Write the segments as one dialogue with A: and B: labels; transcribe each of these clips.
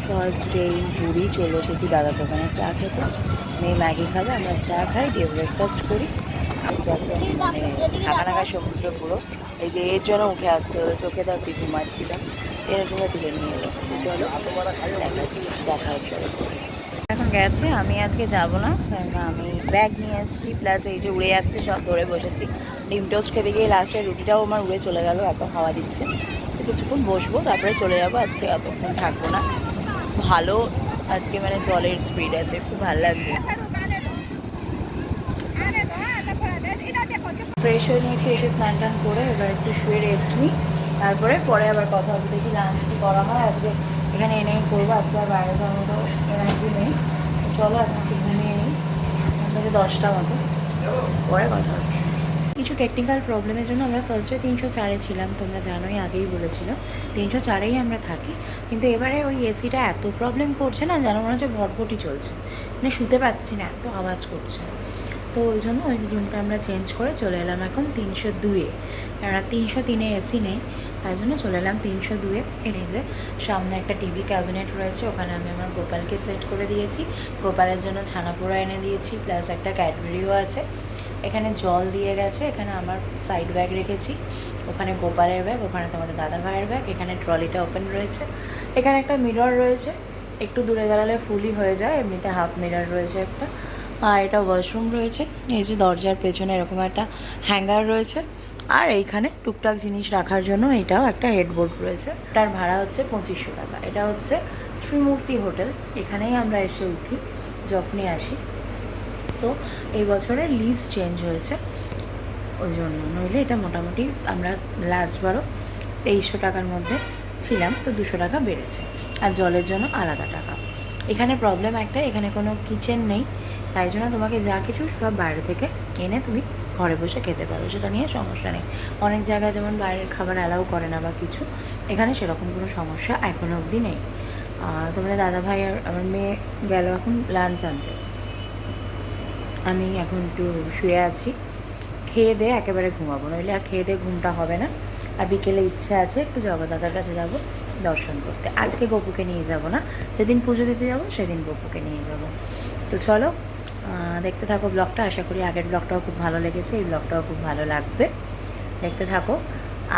A: First day in Puri চলে এসেছি দাদার দোকানে চা খেতে। মেয়ে ম্যাগি খাবে, আমরা চা খাই, দিয়ে ব্রেকফাস্ট করি। কিন্তু একদম মানে নাকা নাকা সমুদ্র পুরো। এই যে এর জন্য উঠে আসতে হলো, চোখে তার ঘুমাচ্ছিলাম, এর পুরো তুলে নিয়ে এলো। চলো দেখা হচ্ছে। এখন গেছে, আমি আজকে যাব না, কারণ আমি ব্যাগ নিয়ে এসেছি, প্লাস এই যে উড়ে যাচ্ছে সব ধরে বসেছি। ডিম টোস্ট খেতে গিয়ে লাস্টে রুটিটাও আমার উড়ে চলে গেল, এত হাওয়া দিচ্ছে। তো কিছুক্ষণ বসবো, তারপরে চলে যাবো। আজকে অতক্ষণ থাকবো না। ভালো আজকে মানে জলের স্পিড আছে, খুব ভালো লাগছে। ফ্রেশ হয়ে নিয়েছি, এসে স্নান টান করে এবার একটু শুয়ে রেস্ট নিই, তারপরে পরে আবার কথা হচ্ছে। দেখি লাঞ্চ কী করা হয় আজকে, এখানে এনেই করবো। আজকে আর বাইরে যাওয়ার মতো এনার্জি নেই। চলো এখন একটু ঘুমিয়ে নিই, আমাদের 10টা মতো, পরে কথা হচ্ছে। কিছু টেকনিক্যাল প্রবলেমের জন্য আমরা ফার্স্টে 304-এ ছিলাম, তোমরা জানোই, আগেই বলেছিলাম 304-এই আমরা থাকি। কিন্তু এবারে ওই এসিটা এত প্রবলেম করছে না, যেন মনে হচ্ছে ভটভটি চলছে, মানে শুতে পারছি না, এত আওয়াজ করছে। তো ওই জন্য ওই রুমটা আমরা চেঞ্জ করে চলে এলাম এখন 302-এ। কেননা 303-এ এসি নেই, তাই জন্য চলে এলাম 302-এ। এই যে সামনে একটা টিভি ক্যাবিনেট রয়েছে, ওখানে আমি আমার গোপালকে সেট করে দিয়েছি। গোপালের জন্য ছানাপোড়া এনে দিয়েছি, প্লাস একটা ক্যাডবেরিও আছে। এখানে জল দিয়ে গেছে, এখানে আমার সাইড ব্যাগ রেখেছি, ওখানে গোপালের ব্যাগ, ওখানে তোমাদের দাদা ভাইয়ের ব্যাগ। এখানে ট্রলিটা ওপেন রয়েছে, এখানে একটা মিরর রয়েছে, একটু দূরে দাঁড়ালে ফুলই হয়ে যায়, এমনিতে হাফ মিরর রয়েছে একটা। আর এটা ওয়াশরুম রয়েছে, এই যে দরজার পেছনে এরকম একটা হ্যাঙ্গার রয়েছে। আর এইখানে টুকটাক জিনিস রাখার জন্য এটাও একটা হেডবোর্ড রয়েছে। তার ভাড়া হচ্ছে 2500 টাকা। এটা হচ্ছে শ্রীমূর্তি হোটেল, এখানেই আমরা এসে উঠি যখনই আসি। তো এই বছরের লিজ চেঞ্জ হয়েছে, ওই জন্য, নইলে এটা মোটামুটি আমরা লাস্টবারও 2300 টাকার মধ্যে ছিলাম, তো 200 টাকা বেড়েছে। আর জলের জন্য আলাদা টাকা। এখানে প্রবলেম একটা, এখানে কোনো কিচেন নেই, তাই জন্য তোমাকে যা কিছু সব বাইরে থেকে এনে তুমি ঘরে বসে খেতে পারো, সেটা নিয়ে সমস্যা নেই। অনেক জায়গায় যেমন বাইরের খাবার অ্যালাউ করে না বা কিছু, এখানে সেরকম কোনো সমস্যা এখনও অবধি নেই। তোমাদের দাদাভাই আর আমার মেয়ে গেল এখন লাঞ্চ আনতে, আমি এখন একটু শুয়ে আছি, খেয়ে দিয়ে একেবারে ঘুমাবো, নইলে আর খেয়ে দিয়ে ঘুমটা হবে না। আর বিকেলে ইচ্ছে আছে একটু জগদ্দাদার কাছে যাব দর্শন করতে। আজকে গপুকে নিয়ে যাব না, যেদিন পুজো দিতে যাব সেদিন গপুকে নিয়ে যাব। তো চলো দেখতে থাকো ব্লগটা। আশা করি আগের ব্লগটাও খুব ভালো লেগেছে, এই ব্লগটাও খুব ভালো লাগবে, দেখতে থাকো।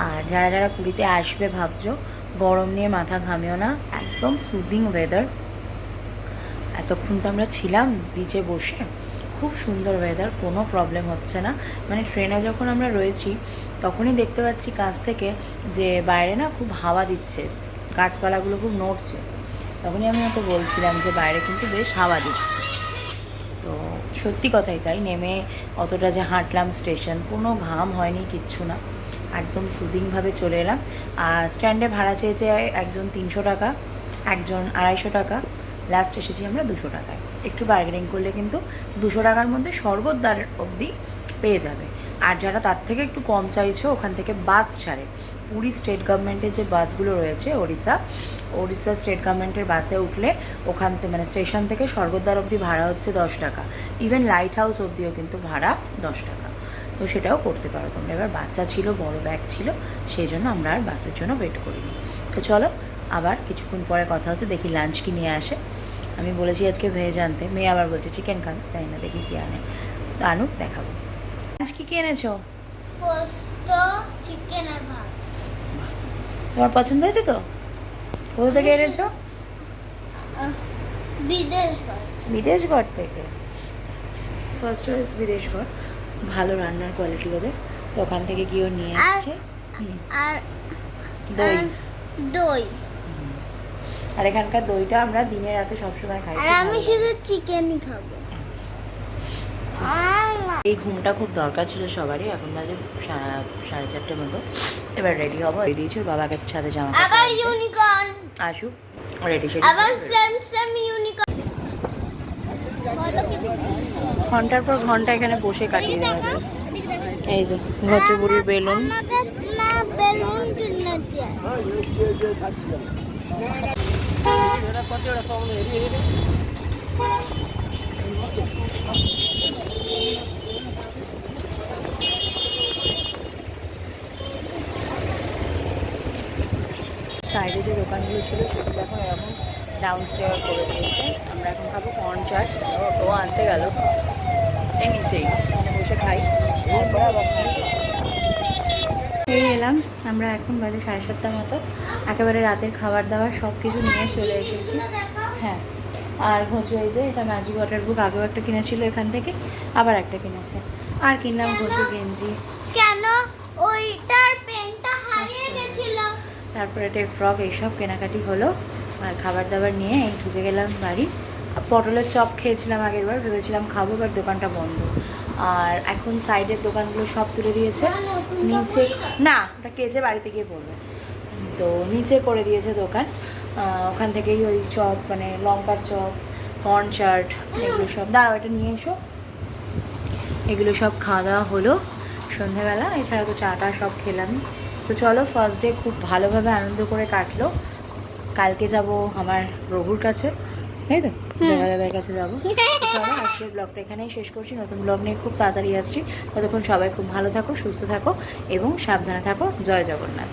A: আর যারা যারা পুরীতে আসবে ভাবছো, গরম নিয়ে মাথা ঘামিও না, একদম সুদিং ওয়েদার। এতক্ষণ তো আমরা ছিলাম বিচে বসে, খুব সুন্দর ওয়েদার, কোনো প্রবলেম হচ্ছে না। মানে ট্রেনে যখন আমরা রয়েছি তখনই দেখতে পাচ্ছি কাছ থেকে যে বাইরে না খুব হাওয়া দিচ্ছে, গাছপালাগুলো খুব নড়ছে। তখনই আমি ওকে বলছিলাম যে বাইরে কিন্তু বেশ হাওয়া দিচ্ছে। তো সত্যি কথাই তাই, নেমে অতটা যে হাঁটলাম স্টেশন, কোনো ঘাম হয়নি, কিচ্ছু না, একদম সুদিংভাবে চলে এলাম। আর স্ট্যান্ডে ভাড়া চেয়েছে একজন 300 টাকা, একজন 250 টাকা, লাস্ট এসেছি আমরা 200 টাকায়। একটু বার্গেনিং করলে কিন্তু 200 টাকার মধ্যে স্বর্গদ্বার অবধি পেয়ে যাবে। আর যারা তার থেকে একটু কম চাইছে, ওখান থেকে বাস ছাড়ে, পুরী স্টেট গভর্নমেন্টের যে বাসগুলো রয়েছে, ওড়িশা স্টেট গভর্নমেন্টের বাসে উঠলে ওখান থেকে মানে স্টেশন থেকে স্বর্গদ্বার অবধি ভাড়া হচ্ছে 10 টাকা, ইভেন লাইট হাউস অবধিও কিন্তু ভাড়া 10 টাকা। তো সেটাও করতে পারো তোমরা। এবার বাচ্চা ছিল, বড় ব্যাগ ছিল, সেই জন্য আমরা আর বাসের জন্য ওয়েট করিনি। তো চলো আবার কিছুক্ষণ পরে কথা হচ্ছে, দেখি লাঞ্চ কি নিয়ে আসে। আমি বলেছি আজকে ভেজ আনতে, মেয়ে আবার বলছে চিকেন খাবে, জানি না, দেখি কী আনে, তো আনুক, দেখাবো। লাঞ্চ কী এনেছো?
B: পোস্ত, চিকেন আর ভাত।
A: তোমার পছন্দ হয়েছে তো? কোথা থেকে এনেছো? বিদেশগড় থেকে। ফার্স্ট চয়েস বিদেশগড়, ভালো রান্নার কোয়ালিটি ওদের, তো ওখান থেকে গিয়েও নিয়ে আসছে।
B: আর
A: দই,
B: দই।
A: আর এখানকার দইটা আমরা দিনে রাতে সবসময় খাই।
B: আর আমি শুধু চিকেনই খাবো।
A: এই ঘুমটা খুব দরকার ছিল সবারই। এখন বাজে 4:30 মতো, এবার রেডি হবো। দিয়েছি ওর বাবার কাছে সাথে জামা কাপড়,
B: আবার ইউনিকর্ন
A: আসুক রেডি সেডি,
B: আবার সেম ইউনিকর্ন।
A: ঘন্টার পর ঘন্টা এখানে বসে কাটিয়ে দেওয়া যায়। এই যে গচুবুড়ির বেলুন,
B: না বেলুন কিনে দিয়ে
A: সাইডে যে দোকানগুলো ছিল সেগুলো এখন এরকম ডাউন স্টেয়ার করে দিয়েছে। আমরা এখন খাবো কর্ন চাট। ও আনতে গেল এই নিচেই, এখানে বসে খাই, তারপরে আবার এই এলাম। আমরা এখন বাজে 7:30 মতো, একেবারে রাতের খাবার দাবার সব কিছু নিয়ে চলে এসেছি। হ্যাঁ, আর ঘোচু এই যে এটা ম্যাজিক ওয়াটার বুক, আগেও একটা কিনেছিল এখান থেকে, আবার একটা কিনেছে। আর কিনলাম ঘোচু গেঞ্জি,
B: কেন ওইটার পেনটা হারিয়ে গেছিল।
A: তারপরে একটা ফ্রক, এইসব কেনাকাটি হলো। আর খাবার দাবার নিয়ে এই ঢুকে গেলাম বাড়ি। পটলের চপ খেয়েছিলাম আগের বার, ভেবেছিলাম খাবো, বাট দোকানটা বন্ধ। আর এখন সাইডের দোকানগুলো সব তুলে দিয়েছে, নিচে না, ওটা কেচে বাড়িতে গিয়ে পড়বে, তো নিচে করে দিয়েছে দোকান। ওখান থেকেই ওই চপ, মানে লঙ্কার চপ, কর্ন চাট, এগুলো সব, দাঁড়াও এটা নিয়ে এসো, এগুলো সব খাওয়া দাওয়া হলো সন্ধ্যাবেলা। এছাড়া তো চাটা সব খেলাম। তো চলো, ফার্স্ট ডে খুব ভালোভাবে আনন্দ করে কাটলো। কালকে যাব আমার প্রভুর কাছে, তাই তো, জগা দাদার কাছে যাবো। চলো, আজকের ব্লগটা এখানেই শেষ করছি। নতুন ব্লগ নিয়ে খুব তাড়াতাড়ি আসছি। ততক্ষণ সবাই খুব ভালো থাকো, সুস্থ থাকো এবং সাবধানে থাকো। জয় জগন্নাথ।